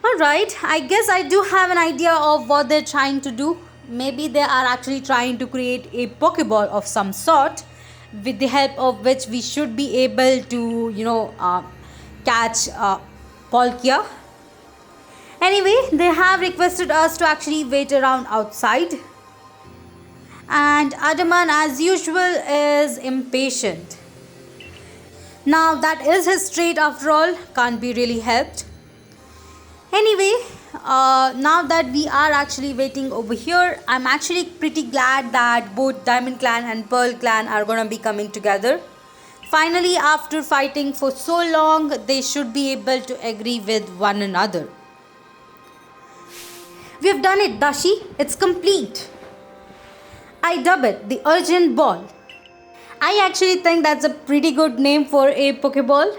Alright, I guess I do have an idea of what they're trying to do. Maybe they are actually trying to create a Pokeball of some sort, with the help of which we should be able to, catch Palkia. Anyway, they have requested us to actually wait around outside. And Adaman, as usual, is impatient. Now, that is his trait after all, can't be really helped. Anyway, now that we are actually waiting over here, I'm actually pretty glad that both Diamond Clan and Pearl Clan are gonna be coming together. Finally, after fighting for so long, they should be able to agree with one another. We have done it, Dashi. It's complete. I dub it the Urgent Ball. I actually think that's a pretty good name for a Pokeball.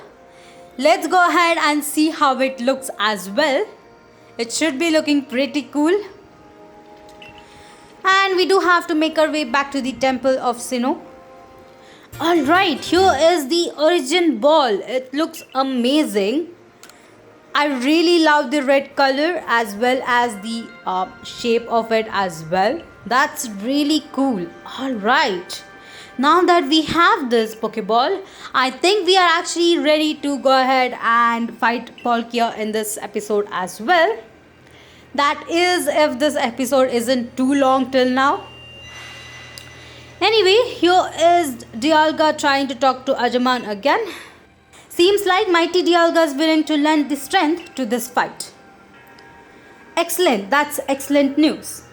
Let's go ahead and see how it looks as well. It should be looking pretty cool. And we do have to make our way back to the Temple of Sinnoh. Alright, here is the Urgent Ball. It looks amazing. I really love the red color as well as the shape of it as well. That's really cool. Alright. Now that we have this Pokeball, I think we are actually ready to go ahead and fight Palkia in this episode as well. That is, if this episode isn't too long till now. Anyway, here is Dialga trying to talk to Ajaman again. Seems like mighty Dialga is willing to lend the strength to this fight. Excellent, that's excellent news.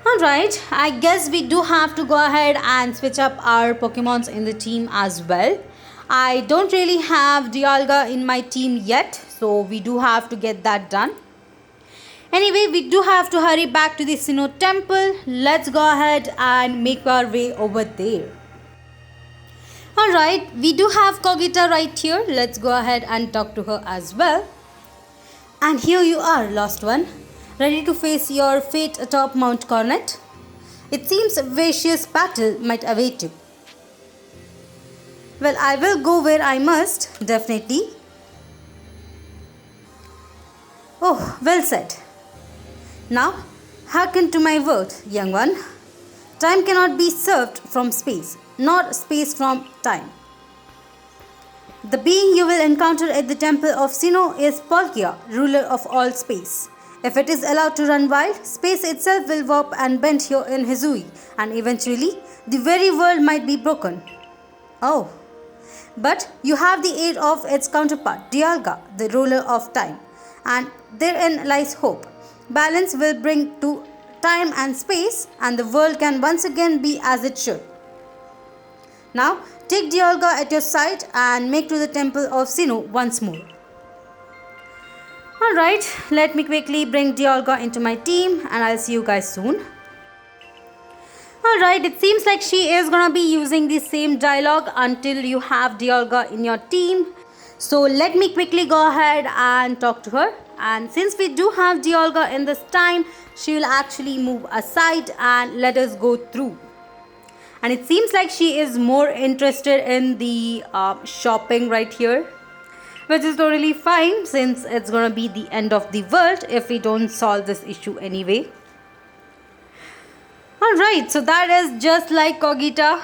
Alright, I guess we do have to go ahead and switch up our Pokemons in the team as well. I don't really have Dialga in my team yet, so we do have to get that done. Anyway, we do have to hurry back to the Sinnoh temple. Let's go ahead and make our way over there. Alright, we do have Kogita right here. Let's go ahead and talk to her as well. And here you are, lost one. Ready to face your fate atop Mount Coronet? It seems a vicious battle might await you. Well, I will go where I must, definitely. Oh, well said. Now, hearken to my word, young one. Time cannot be served from space, nor space from time. The being you will encounter at the temple of Sinnoh is Palkia, ruler of all space. If it is allowed to run wild, space itself will warp and bend here in Hisui, and eventually, the very world might be broken. Oh, but you have the aid of its counterpart, Dialga, the ruler of time, and therein lies hope. Balance will bring to time and space, and the world can once again be as it should. Now, take Dialga at your side and make to the temple of Sinnoh once more. Alright, let me quickly bring Dialga into my team and I'll see you guys soon. Alright, it seems like she is gonna be using the same dialogue until you have Dialga in your team. So let me quickly go ahead and talk to her. And since we do have Dialga in this time, she will actually move aside and let us go through. And it seems like she is more interested in the shopping right here, which is totally fine since it's gonna be the end of the world if we don't solve this issue anyway. Alright, so that is just like Kogita.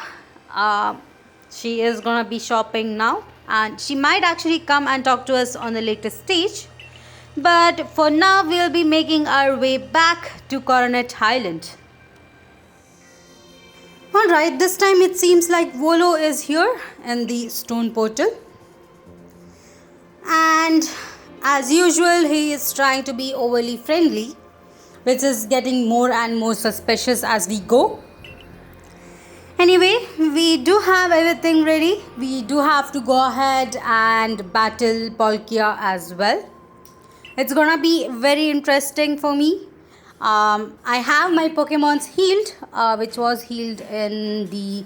She is gonna be shopping now, and she might actually come and talk to us on the latest stage. But for now, we'll be making our way back to Coronet Island. Alright, this time it seems like Volo is here in the stone portal. And as usual, he is trying to be overly friendly, which is getting more and more suspicious as we go. Anyway, we do have everything ready. We do have to go ahead and battle Palkia as well. It's gonna be very interesting for me. I have my Pokemons healed, which was healed in the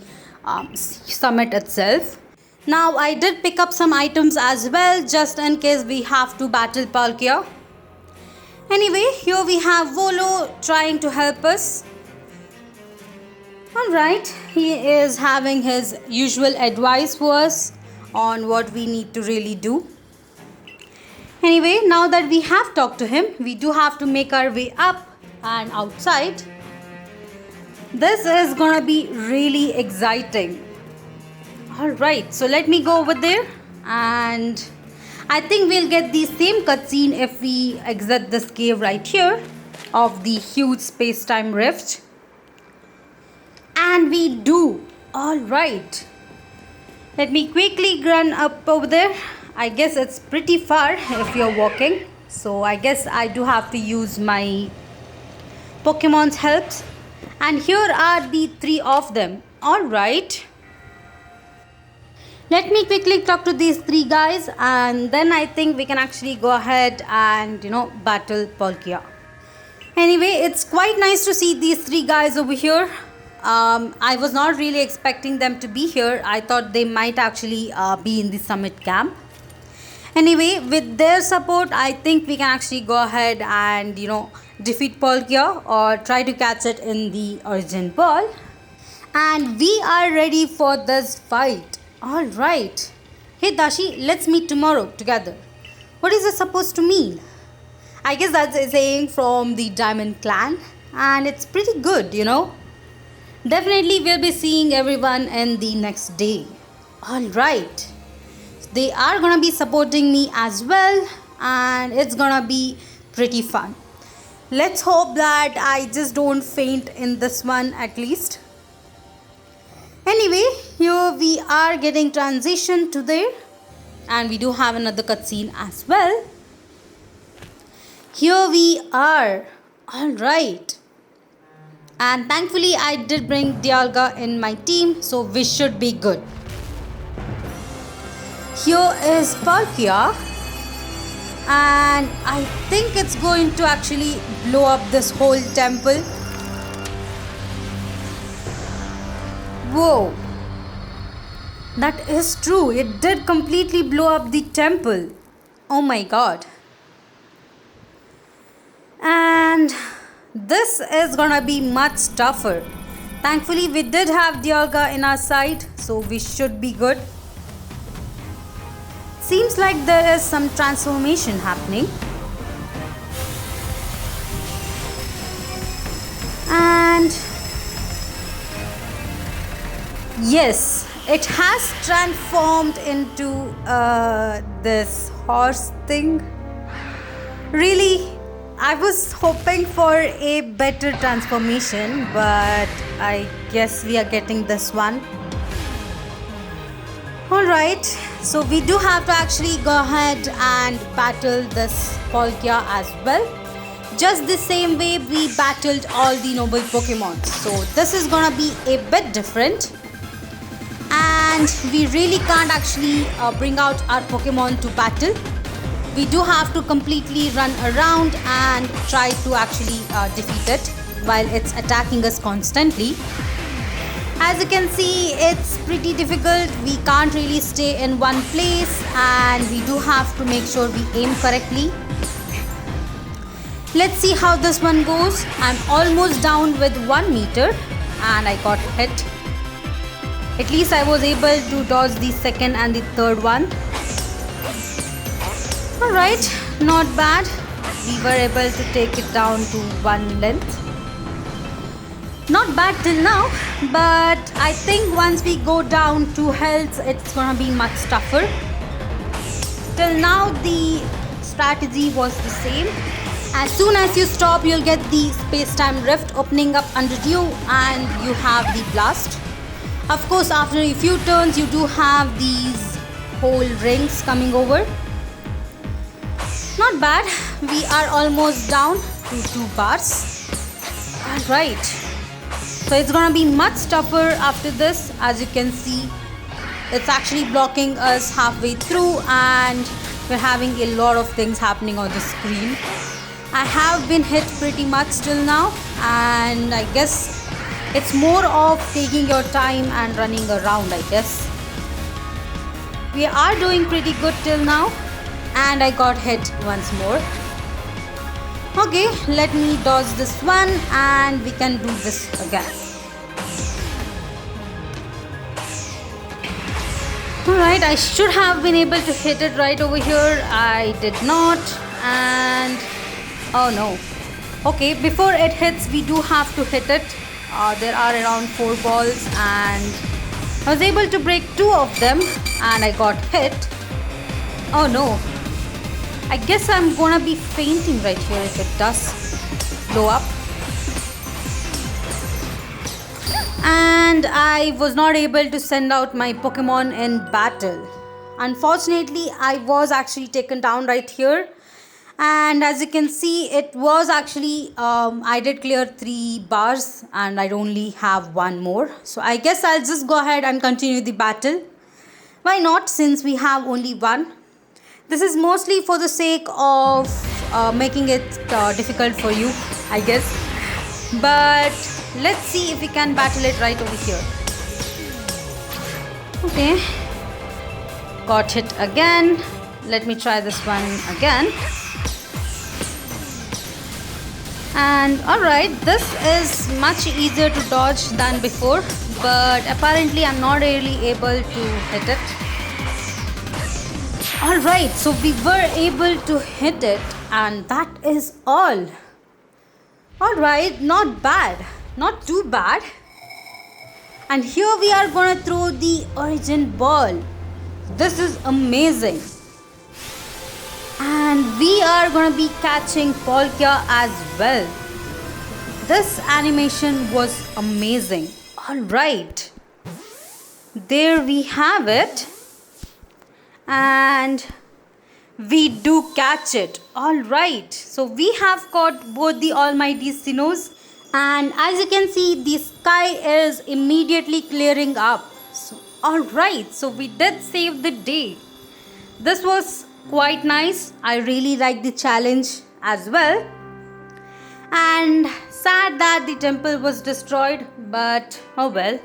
summit itself. Now I did pick up some items as well, just in case we have to battle Palkia. Anyway, here we have Volo trying to help us. Alright, he is having his usual advice for us on what we need to really do. Anyway, now that we have talked to him, we do have to make our way up and outside. This is gonna be really exciting. Alright, so let me go over there, and I think we'll get the same cutscene if we exit this cave right here of the huge space-time rift. And we do. Alright. Let me quickly run up over there. I guess it's pretty far if you're walking. So I guess I do have to use my Pokemon's helps. And here are the 3 of them. Alright. Let me quickly talk to these 3 guys, and then I think we can actually go ahead and battle Palkia. Anyway, it's quite nice to see these 3 guys over here. I was not really expecting them to be here. I thought they might actually be in the summit camp. Anyway, with their support, I think we can actually go ahead and defeat Palkia or try to catch it in the Urgent Ball. And we are ready for this fight. Alright. Hey Dashi, let's meet tomorrow together. What is it supposed to mean? I guess that's a saying from the Diamond Clan, and it's pretty good, Definitely we'll be seeing everyone in the next day. Alright. They are gonna be supporting me as well, and it's gonna be pretty fun. Let's hope that I just don't faint in this one at least. Anyway, here we are getting transition to there, and we do have another cutscene as well. Here we are. Alright. And thankfully I did bring Dialga in my team, so we should be good. Here is Palkia, and I think it's going to actually blow up this whole temple. Whoa, that is true. It did completely blow up the temple. Oh my god. And this is gonna be much tougher. Thankfully we did have Dialga in our side, so we should be good. Seems like there is some transformation happening. And yes, it has transformed into this horse thing. Really, I was hoping for a better transformation, but I guess we are getting this one. Alright, so we do have to actually go ahead and battle this Palkia as well. Just the same way we battled all the noble Pokemon. So this is gonna be a bit different. And we really can't actually bring out our Pokemon to battle. We do have to completely run around and try to actually defeat it while it's attacking us constantly. As you can see, it's pretty difficult. We can't really stay in one place, and we do have to make sure we aim correctly. Let's see how this one goes. I'm almost down with 1 meter and I got hit. At least I was able to dodge the second and the third one. Alright, not bad. We were able to take it down to 1 length. Not bad till now, but I think once we go down to health, it's gonna be much tougher. Till now, the strategy was the same. As soon as you stop, you'll get the space-time rift opening up under you and you have the blast. Of course, after a few turns, you do have these whole rings coming over. Not bad. We are almost down to 2 bars. Alright. So it's gonna be much tougher after this. As you can see, it's actually blocking us halfway through and we're having a lot of things happening on the screen. I have been hit pretty much till now, and I guess it's more of taking your time and running around, I guess. We are doing pretty good till now, and I got hit once more. Okay, let me dodge this one and we can do this again. Alright, I should have been able to hit it right over here. I did not, and oh no. Okay, before it hits, we do have to hit it. There are around 4 balls and I was able to break 2 of them and I got hit. Oh no. I guess I'm gonna be fainting right here if it does blow up. And I was not able to send out my Pokemon in battle. Unfortunately, I was actually taken down right here. And as you can see, it was actually, I did clear 3 bars and I only have 1 more. So I guess I'll just go ahead and continue the battle. Why not, since we have only 1? This is mostly for the sake of making it difficult for you, I guess. But let's see if we can battle it right over here. Okay. Got hit again. Let me try this one again. And alright, this is much easier to dodge than before, but apparently I'm not really able to hit it. Alright, so we were able to hit it, and that is all. Alright, not bad, not too bad. And here we are gonna throw the origin ball. This is amazing. And we are gonna be catching Palkia as well. This animation was amazing. Alright, there we have it. And we do catch it. Alright, so we have caught both the almighty Sinnohs, and as you can see, the sky is immediately clearing up. So alright, so we did save the day. This was quite nice. I really like the challenge as well. And sad that the temple was destroyed, but oh well.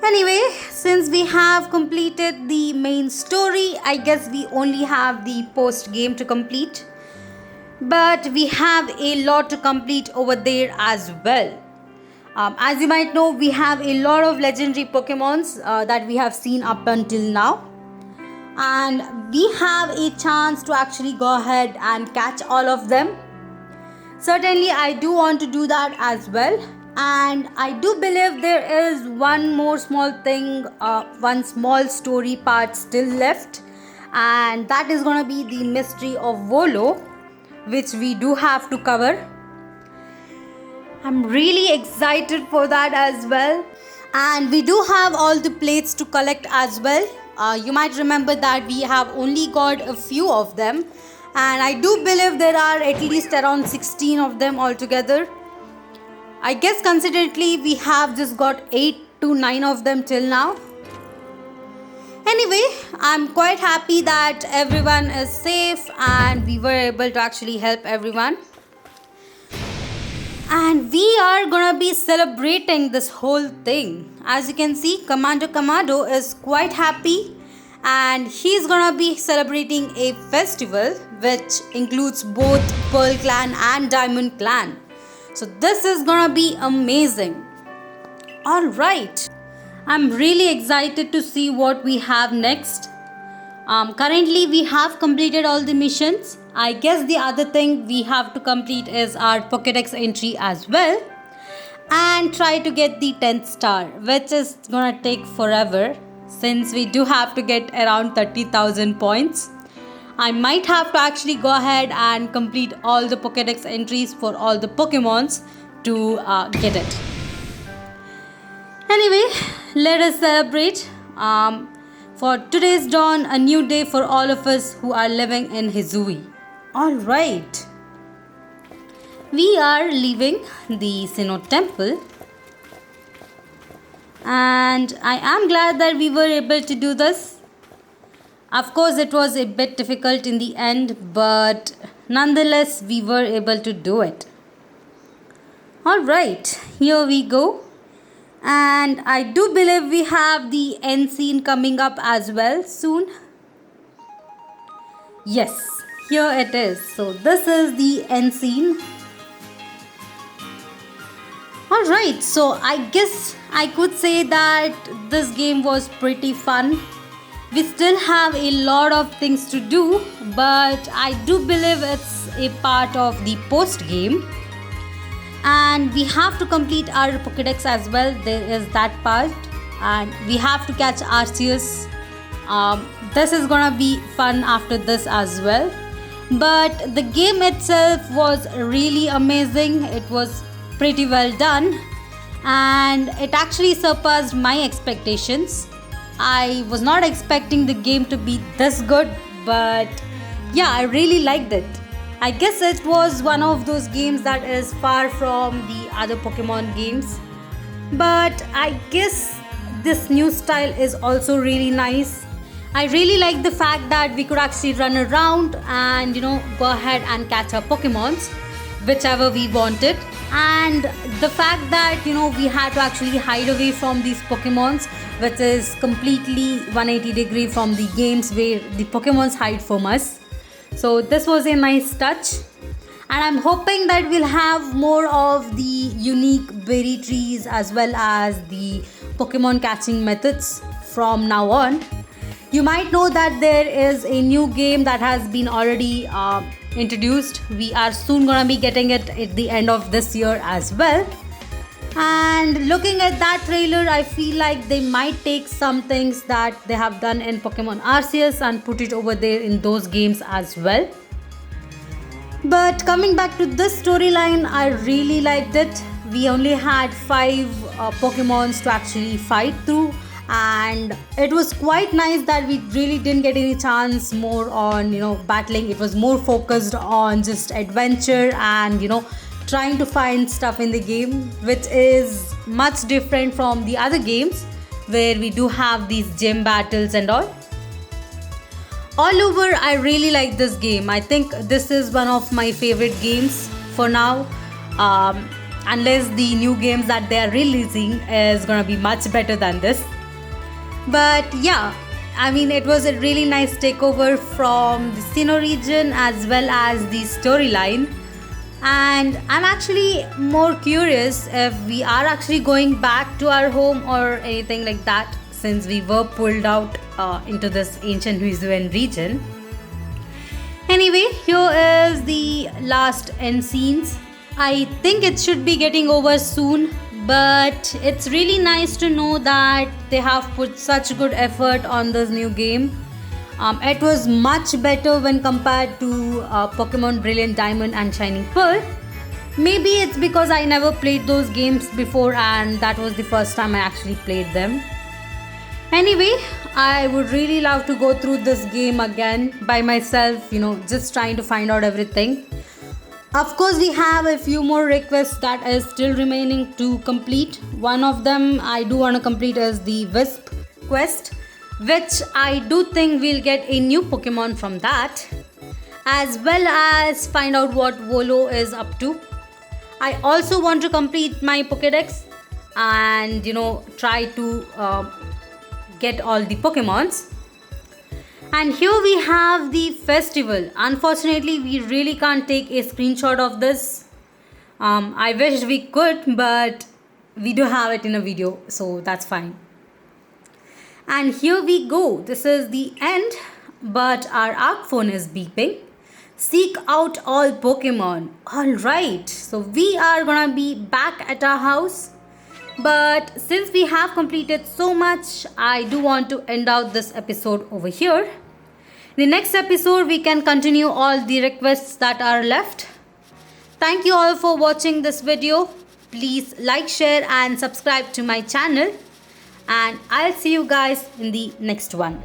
Anyway, since we have completed the main story, I guess we only have the post game to complete. But we have a lot to complete over there as well. As you might know, we have a lot of legendary Pokemons that we have seen up until now. And we have a chance to actually go ahead and catch all of them. Certainly, I do want to do that as well. And I do believe there is one more small thing, one small story part still left. And that is going to be the mystery of Volo, which we do have to cover. I'm really excited for that as well. And we do have all the plates to collect as well. You might remember that we have only got a few of them. And I do believe there are at least around 16 of them altogether. I guess considerably we have just got 8 to 9 of them till now. Anyway, I'm quite happy that everyone is safe and we were able to actually help everyone. And we are gonna be celebrating this whole thing. As you can see, Commando is quite happy and he's gonna be celebrating a festival which includes both Pearl Clan and Diamond Clan. So this is gonna be amazing. Alright, I'm really excited to see what we have next. Currently, we have completed all the missions. I guess the other thing we have to complete is our Pokédex entry as well. And try to get the 10th star, which is gonna take forever since we do have to get around 30,000 points. I might have to actually go ahead and complete all the Pokédex entries for all the Pokémons to get it. Anyway, let us celebrate. For today's dawn, a new day for all of us who are living in Hisui. Alright. We are leaving the Sinnoh temple. And I am glad that we were able to do this. Of course, it was a bit difficult in the end, but nonetheless, we were able to do it. Alright, here we go. And I do believe we have the end scene coming up as well soon. Yes, here it is. So this is the end scene. Alright, so I guess I could say that this game was pretty fun. We still have a lot of things to do, but I do believe it's a part of the post game. And we have to complete our Pokédex as well. There is that part. And we have to catch Arceus. This is gonna be fun after this as well. But the game itself was really amazing. It was pretty well done, and it actually surpassed my expectations. I was not expecting the game to be this good, but yeah, I really liked it. I guess it was one of those games that is far from the other Pokemon games, but I guess this new style is also really nice. I really like the fact that we could actually run around and go ahead and catch our Pokemons whichever we wanted, and the fact that we had to actually hide away from these Pokemons, which is completely 180 degree from the games where the Pokemons hide from us. So this was a nice touch, and I'm hoping that we'll have more of the unique berry trees as well as the Pokemon catching methods from now on. You might know that there is a new game that has been already introduced. We are soon gonna be getting it at the end of this year as well. And looking at that trailer, I feel like they might take some things that they have done in Pokémon Arceus and put it over there in those games as well. But coming back to this storyline, I really liked it. We only had 5 Pokemons to actually fight through, and it was quite nice that we really didn't get any chance more on battling. It was more focused on just adventure and trying to find stuff in the game, which is much different from the other games where we do have these gym battles and all over. I really like this game. I think this is one of my favorite games for now, unless the new games that they are releasing is gonna be much better than this. But yeah, I mean, it was a really nice takeover from the Sinnoh region as well as the storyline. And I'm actually more curious if we are actually going back to our home or anything like that, since we were pulled out into this ancient Hisuian region. Anyway, here is the last end scenes. I think it should be getting over soon, but it's really nice to know that they have put such good effort on this new game. It was much better when compared to Pokemon Brilliant Diamond and Shining Pearl. Maybe it's because I never played those games before and that was the first time I actually played them. Anyway, I would really love to go through this game again by myself, just trying to find out everything. Of course, we have a few more requests that is still remaining to complete. One of them I do want to complete is the Wisp quest, which I do think we'll get a new Pokemon from that, as well as find out what Volo is up to. I also want to complete my Pokédex and try to get all the Pokemons. And here we have the festival. Unfortunately, we really can't take a screenshot of this. I wish we could, but we do have it in a video, so that's fine. And here we go. This is the end. but our arc phone is beeping. Seek out all Pokemon. Alright, so we are gonna be back at our house. But since we have completed so much, I do want to end out this episode over here. In the next episode, we can continue all the requests that are left. Thank you all for watching this video. Please like, share and subscribe to my channel. And I'll see you guys in the next one.